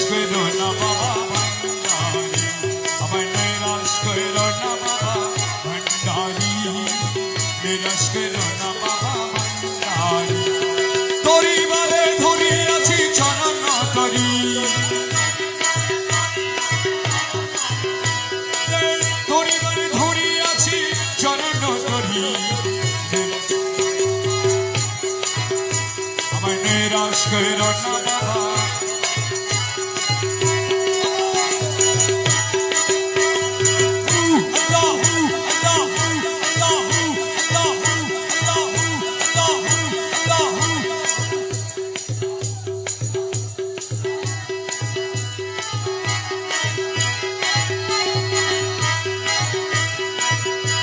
নিরাশ করো না বাবা ভান্ডারি, আমায় নিরাশ করো না বাবা ভান্ডারি, নিরাশ করো না বাবা ভান্ডারি। তরি বারে ধরি আছি চরণ তরি, তরি বারে ধরি আছি চরণ তরি, আমায় নিরাশ করো না বাবা।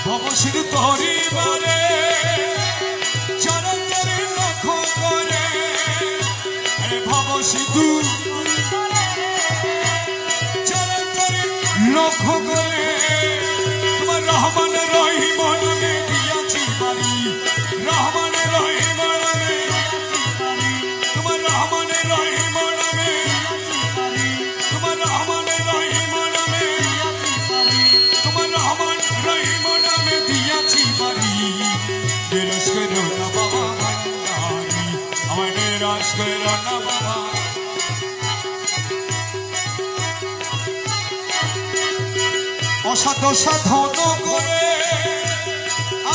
ভবশির তরি বারে চরণ তরি লক্ষ্য করে, ভবশিধু চরণ তরি লক্ষ্য করে, তোমার রহমান রহিম নামে দিয়াছি বাড়ি, রহমান রহিম নামে, তোমার রহমান রহিম নামে, তোমার রহমান রহিম নামে, তোমার রহমান রহিম নামে দিয়াছি বাড়ি। নিরাশ করো না বাবা ভান্ডারি, আমায় নিরাশ করো না বাবা। অসাধ সাধন করে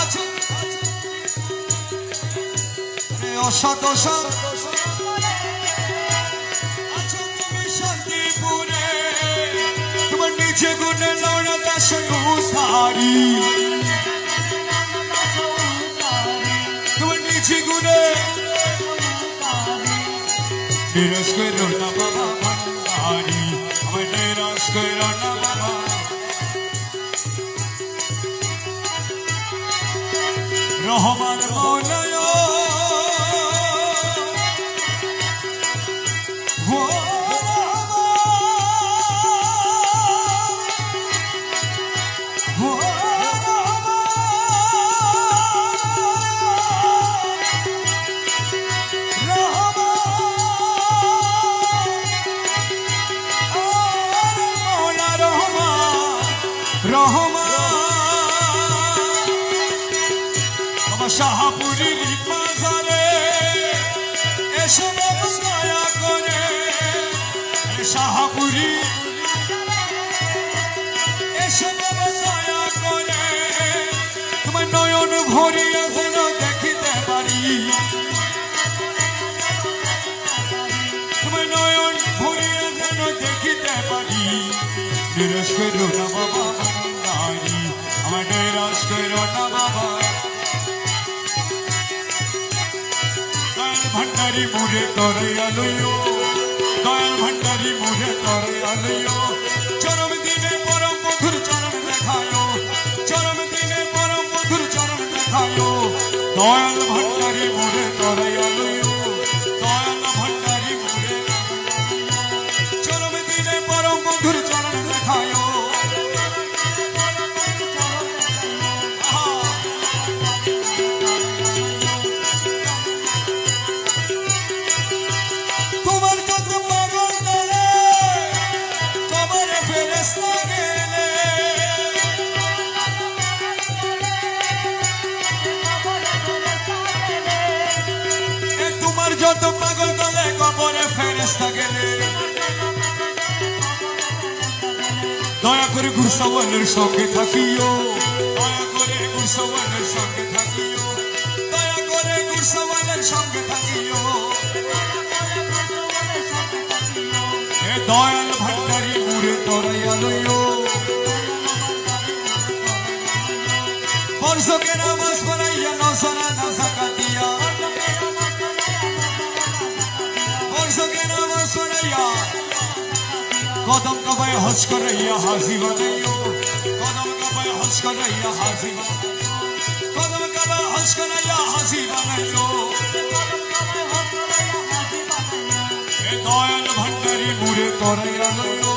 আছো, অসাধ আছো তুমি শান্তিপুরে, তোমার নিচে গুণে লড়া দাস উদ্ধারি, তোমার নিচে গুণে নিরাশ করো না বাবা ভান্ডারি, আমায় নিরাশ করো না বাবা। রহমান মৌলায় শাহপুরীর বাজারে এসে দয়া করে, শাহপুরী এসে দয়া করে, তোমার নয়ন ভরিয়া যেন দেখিতে পারি, তোমার নয়ন ভরিয়া যেন দেখিতে পারি। নিরাশ করো না বাবা ভান্ডারি, আমার নিরাশ করো না বাবা। দয়াল ভান্ডারি মুরে তরে আলুয়ো, দয়াল ভান্ডারি মুরে তরে আলুয়ো, চরম দিনে পরম মধুর চরণ দেখায়ো, চরম দিনে পরম মধুর চরণ দেখায়ো। দয়াল ভান্ডারি মুরে তরে আলুয়ো, দয়াল ভান্ডারি মুরে চরম দিনে পরম মধুর চরণ দেখায়ো। যত পাগল দলে কবরে ফেরেশতা গেলে, দয়া করে গুরসাওয়ালের সঙ্গে থাকিও, দয়া করে গুরসাওয়ালের সঙ্গে থাকিও, দয়া করে গুরসাওয়ালের সঙ্গে থাকিও। এ দয়াল ভান্ডারি মুরে তরাইয়া লইও, বর্ষকে নামাজ পড়াইয়া নসরা না যাকাত দিয়া, কদম কবায় হজ করাইয়া হাজি বানাইও, কদম কবায় হজ করাইয়া হাজি বানাইও, কদম কবায় হজ করাইয়া হাজি বানাইও। এ দয়াল ভান্ডারি মুরে তরাইয়া লইও,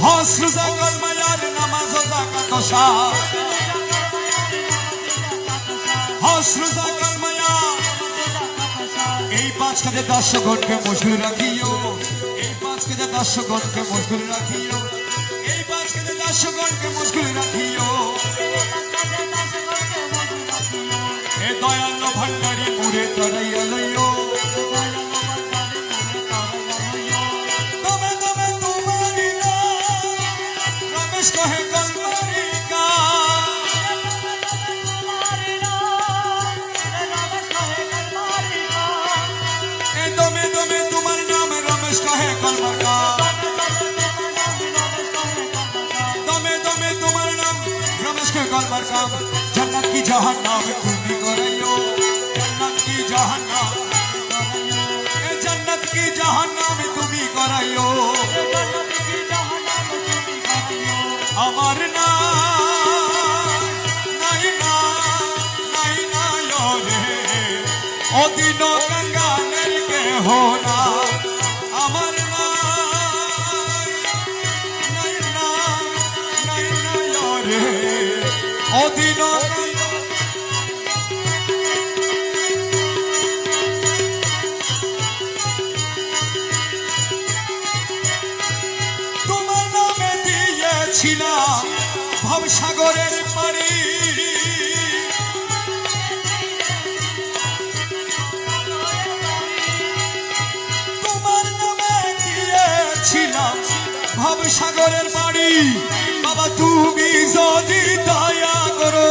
হজ রোজা কলমায়ার নামাজ যাকাত শাহ, হজ রোজা কলমায়ার এই 5 কেজি 10 গণকে মশগুল রাখিও এই 5 কেজি 10 গণকে মশগুল রাখিও এই 5 কেজি 10 গণকে মশগুল রাখিও এ দয়ালো ভান্ডারি মুরে তরাইয়া লইও তবে তবে তোমারি নাম রমেশ কহে কলমারিকা দমে দমে তোমার নাম রমেশ কহে কলমারিকা দমে দমে তোমার নাম রমেশ কহে কলমারিকা जन्नत की जहन्नम तुमी कराइयो जन्नत की जहन्नम जन्नत की जहन्नम तुमी कराइयो अमर ना नहीं ना नहीं ना यो रे ओ दिनो गंगा नर के होना अमर ना नहीं ना नहीं ना यो रे ओ दिनो ভবসাগরের পারি তোমার নামে দিয়েছিলাম ভবসাগরের পারি বাবা তুমি যদি দয়া করো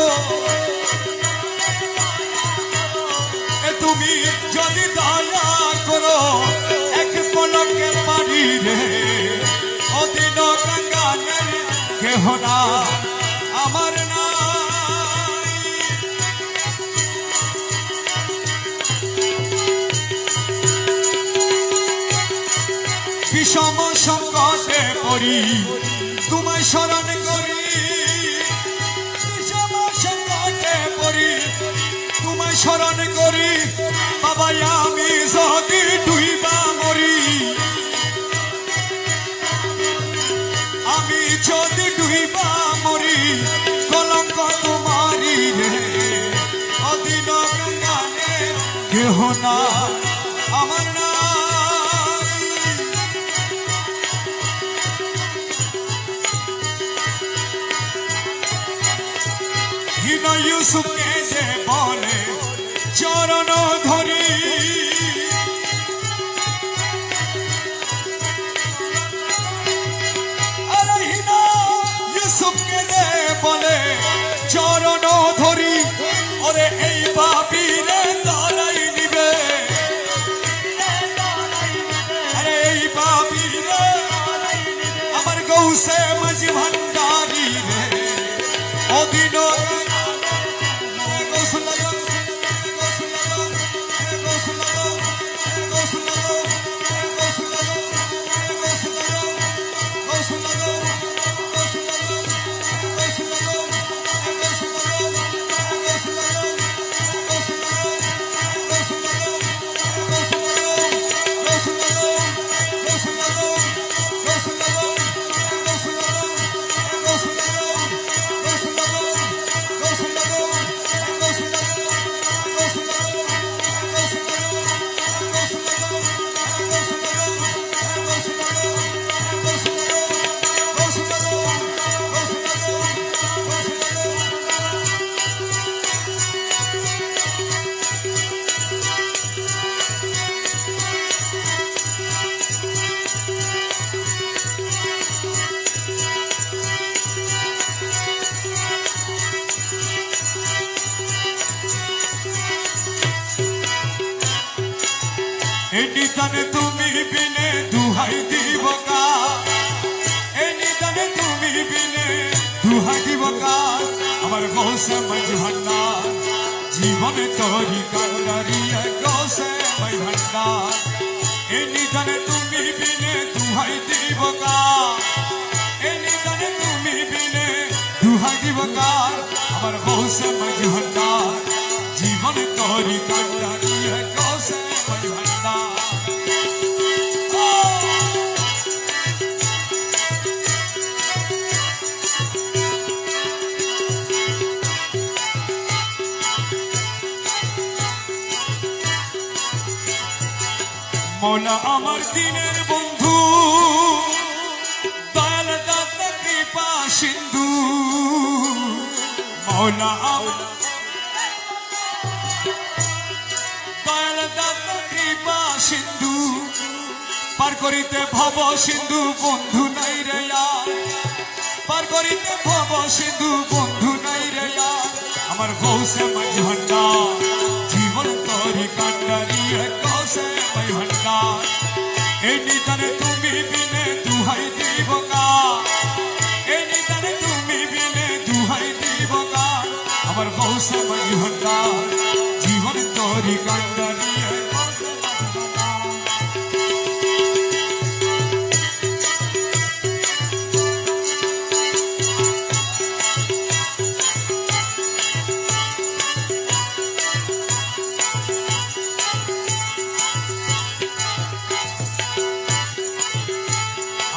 তুমি যদি দয়া করো এক পলকে পারি রে অদিন গঙ্গানের কেহ না আমার না বিষম সংকটে পড়ি তোমায় স্মরণ করি বিষম সংকটে পড়ি তোমায় স্মরণ করি বাবা আমি যদি ডুইবা মরি আমি যদি ডুইবা মরি কলঙ্ক তোমারি রে অদিন গঙ্গানে কেহ না আমার না হিন ইউসুফকে যে বলে চরণ ধরি বলে চরণ ধরি ওরে এই পাপীরে ধরাই নিবে আরে এই পাপীরে আমার গৌসে মাঝি ভান্ডারি রে অদিন নিদানে তুমি বিনে দুহাই দিব কা এই নিদানে তুমি বিনে দুহাই দিব কা আমার গৌসে মাঝ ভান্ডার জীবনে তরি কান্ডারিয়া গৌসে মাঝ ভান্ডার এই নিদানে তুমি বিনে দুহাই দিব কা এই নিদানে তুমি বিনে দুহাই দিব কা আমার গৌসে মাঝ ভান্ডার জীবনে তরি কান্ডারিয়া গৌসে মাঝ ভান্ডার মৌলা আমার দিনের বন্ধু, দয়াল দাতা কৃপা সিন্ধু। মৌলা আমার দয়াল দাতা কৃপা সিন্ধু, পার করিতে ভব সিন্ধু বন্ধু নাই রে আর, পার করিতে ভব সিন্ধু বন্ধু নাই রে আর। আমার গৌসে মাই ভান্ডার, জীবন তরি কান্ডারি গৌসে মাই ভান্ডার। এই নিদানে তুমি বিনে দুহাই দিব কার, এই নিদানে তুমি বিনে দুহাই দিব কার। আমার গৌসে মাই ভান্ডার, জীবন তরি কান্ডারি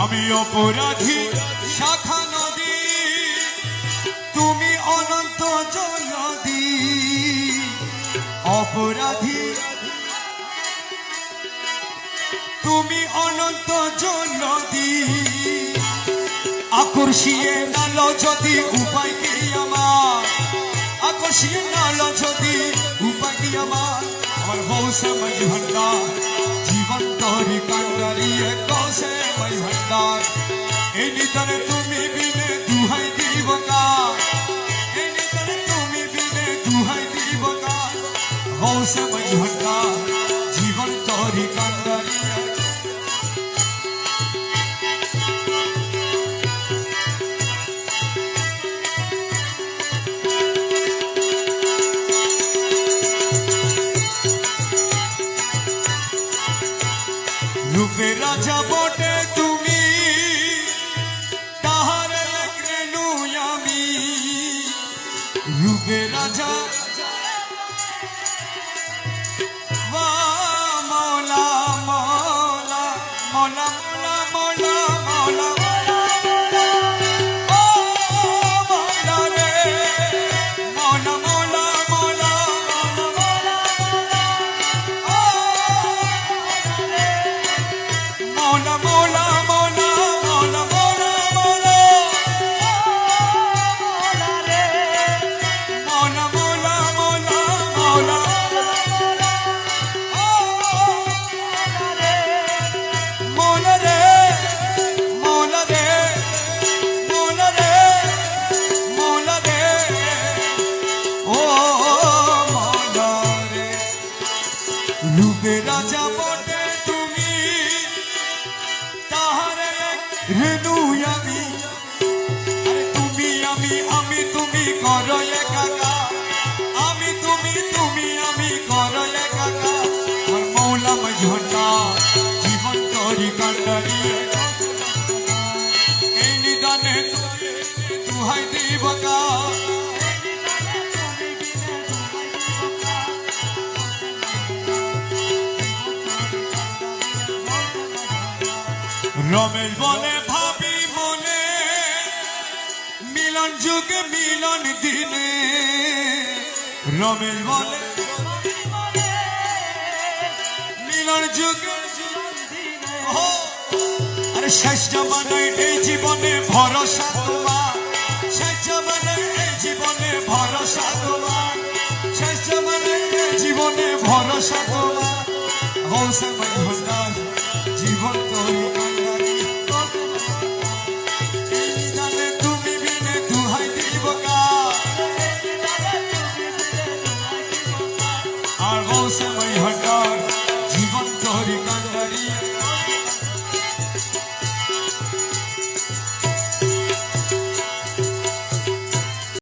আমি অপরাধী শাখা নদী, তুমি অনন্ত জলদি। অপরাধী তুমি অনন্ত জলদি, আকর্ষিয়ে নাল যদি উপায় কি আমার, আকর্ষিয়ে নাল যদি উপায় কি আমার। আমার বৌসে মাই ভান্ডার, জীবন তরি কান্ডারি গৌসে মাই ভান্ডার। এই নিদানে তুমি বিনে দুহাই দিব কার, এই নিদানে তুমি বিনে দুহাই দিব কার। গৌসে মাই ভান্ডার, জীবন তরি কান্ডারি রূপে রাজা বটে তুমি, তাহার রেণু আমি। রূপে রাজা মৌলা মৌলা মৌলা মৌলা মৌলা রূপে রাজা বটে তুমি, তাহার রেণু আমি। তুমি আমি আমি তুমি করো একাকার, আমি তুমি তুমি আমি করো একাকার। আমার মৌলা মাই ভান্ডার, জীবন তরি কান্ডারি এই নিদানে দুহাই দিব কার। রমেশ বলে ভাবি মনে, মিলন যুগে মিলন দিনে। রমেশ বলে মিলন যুগে আরে শেষ জমানায় এই জীবনে ভরসা তোমার, শেষ জমানায় এই জীবনে ভরসা তোমার, শেষ জমানায় এই জীবনে ভরসা তোমার। গৌসে মাই ভান্ডার, জীবন তরি কান্ডারি এই নিদানে তুমি বিনে দুহাই দিব কার। আর গৌসে মাই ভান্ডার,